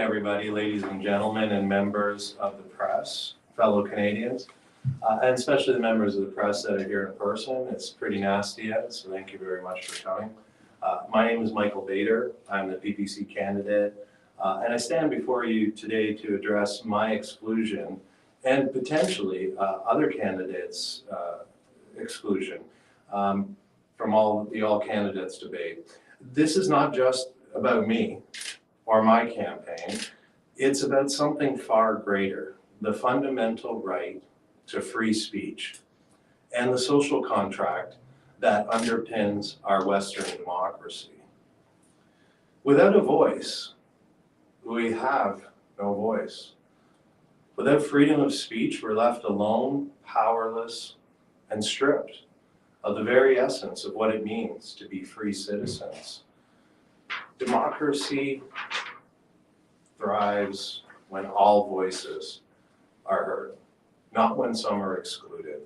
everybody, ladies and gentlemen, and members of the press, fellow Canadians, and especially the members of the press that are here in person. It's pretty nasty out, so thank you very much for coming. My name is Michael Bader. I'm the PPC candidate, and I stand before you today to address my exclusion and potentially other candidates' exclusion from the all candidates debate. This is not just about me or my campaign. It's about something far greater, the fundamental right to free speech and the social contract that underpins our Western democracy. Without a voice, we have no voice. Without freedom of speech, we're left alone, powerless, and stripped of the very essence of what it means to be free citizens. Democracy thrives when all voices are heard, not when some are excluded.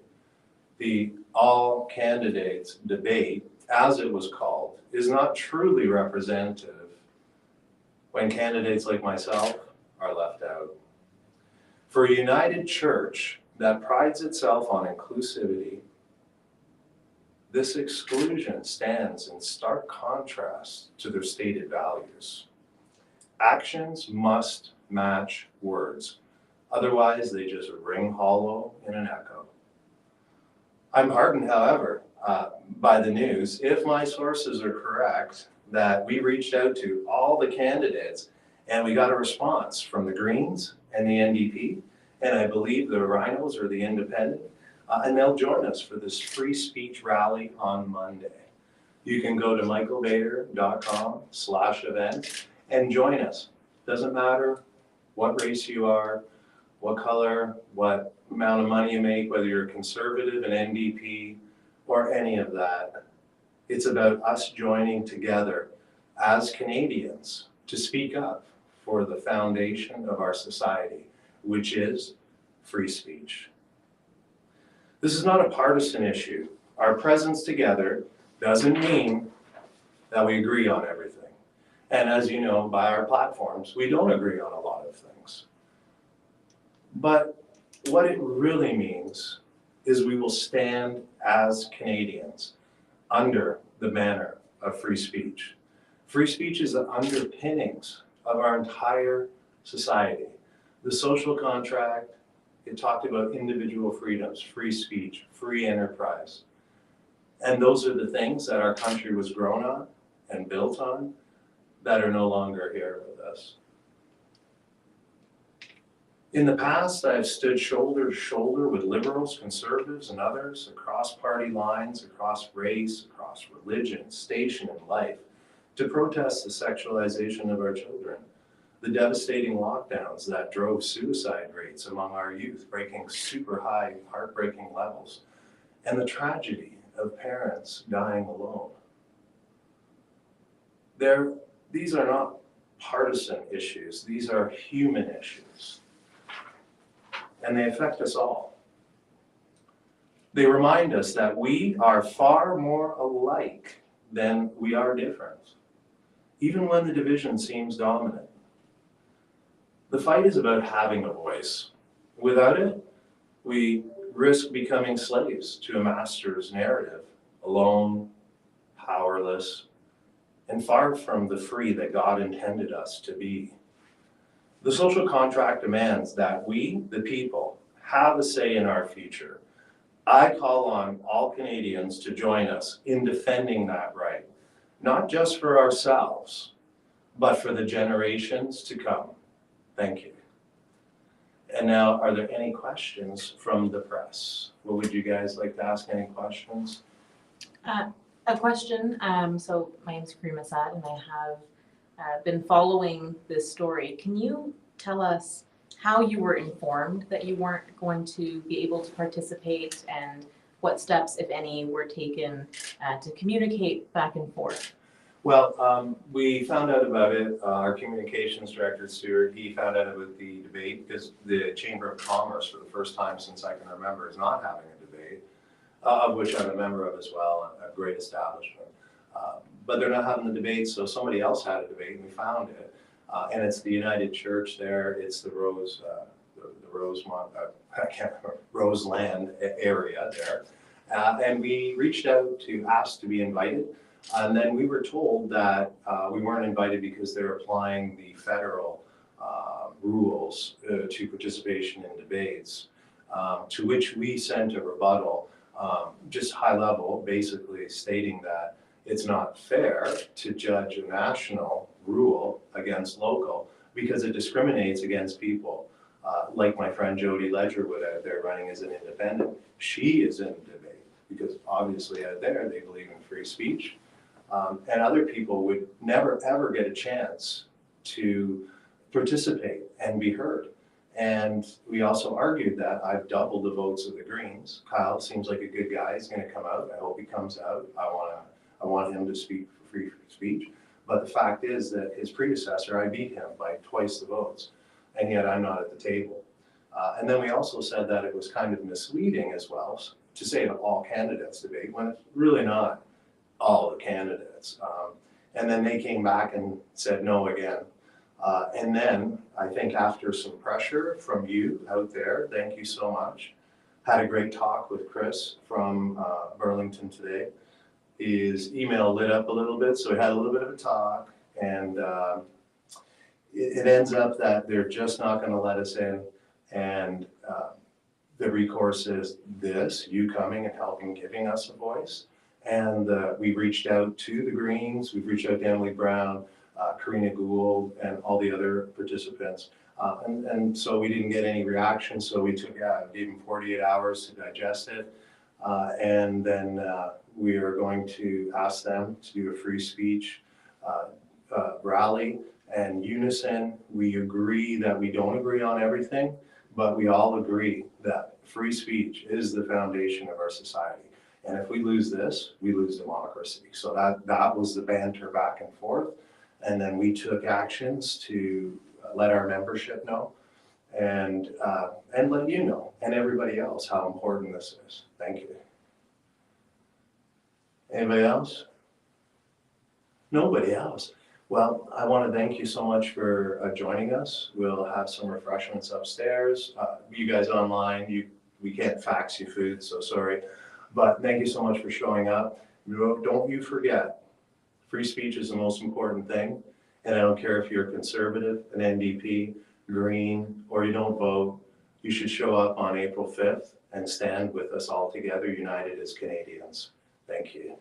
The all candidates debate, as it was called, is not truly representative when candidates like myself are left out. For a united church that prides itself on inclusivity, this exclusion stands in stark contrast to their stated values. Actions must match words, otherwise they just ring hollow in an echo. I'm heartened, however, by the news, if my sources are correct, that we reached out to all the candidates and we got a response from the Greens and the NDP, and I believe the Rhinos or the Independent, and they'll join us for this free speech rally on Monday. You can go to michaelbader.com/event and join us. Doesn't matter what race you are, what color, what amount of money you make, whether you're a conservative, an NDP, or any of that. It's about us joining together as Canadians to speak up for the foundation of our society, which is free speech. This is not a partisan issue. Our presence together doesn't mean that we agree on everything. And as you know, by our platforms, we don't agree on a lot of things. But what it really means is we will stand as Canadians under the banner of free speech. Free speech is the underpinnings of our entire society. The social contract, it talked about individual freedoms, free speech, free enterprise. And those are the things that our country was grown on and built on that are no longer here with us. In the past, I've stood shoulder to shoulder with liberals, conservatives, and others across party lines, across race, across religion, station, and life to protest the sexualization of our children, the devastating lockdowns that drove suicide rates among our youth, breaking super high, heartbreaking levels, and the tragedy of parents dying alone. These are not partisan issues, these are human issues, and they affect us all. They remind us that we are far more alike than we are different, even when the division seems dominant. The fight is about having a voice. Without it, we risk becoming slaves to a master's narrative, alone, powerless, and far from the free that God intended us to be. The social contract demands that we, the people, have a say in our future. I call on all Canadians to join us in defending that right, not just for ourselves, but for the generations to come. Thank you. And now, are there any questions from the press? What would you guys like to ask? Any questions? A question. So my name is Karima Assad, and I have been following this story. Can you tell us how you were informed that you weren't going to be able to participate, and what steps, if any, were taken to communicate back and forth? Well, we found out about it. Our communications director, Stuart, he found out about the debate because the Chamber of Commerce, for the first time since I can remember, is not having a debate, of which I'm a member of as well, a great establishment. But they're not having the debate, so somebody else had a debate and we found it. And it's the United Church there, it's the Rosemont, I can't remember, Roseland area there. And we reached out to ask to be invited. And then we were told that we weren't invited because they're applying the federal rules to participation in debates, to which we sent a rebuttal, just high level, basically stating that it's not fair to judge a national rule against local because it discriminates against people. Like my friend Jody Ledgerwood out there running as an independent, she is in debate because obviously out there they believe in free speech. And other people would never ever get a chance to participate and be heard. And we also argued that I've doubled the votes of the Greens. Kyle seems like a good guy. He's going to come out. I hope he comes out. I want him to speak for free speech. But the fact is that his predecessor, I beat him by twice the votes, and yet I'm not at the table. And then we also said that it was kind of misleading as well to say an all candidates debate when it's really not all the candidates. And then they came back and said no again. And then I think after some pressure from you out there, thank you so much, had a great talk with Chris from Burlington today. His email lit up a little bit, so we had a little bit of a talk, and it ends up that they're just not going to let us in, and the recourse is this, you coming and helping, giving us a voice. And we reached out to the Greens, we've reached out to Emily Brown, Karina Gould, and all the other participants. And so we didn't get any reaction, so we took, gave them 48 hours to digest it. And then we are going to ask them to do a free speech rally and unison. We agree that we don't agree on everything, but we all agree that free speech is the foundation of our society. And if we lose this, we lose democracy. So that was the banter back and forth. And then we took actions to let our membership know and let you know and everybody else how important this is. Thank you. Anybody else? Nobody else. Well, I want to thank you so much for joining us. We'll have some refreshments upstairs. You guys online, we can't fax you food, so sorry. But thank you so much for showing up. Don't you forget, free speech is the most important thing. And I don't care if you're a conservative, an NDP, Green, or you don't vote, you should show up on April 5th and stand with us all together, united as Canadians. Thank you.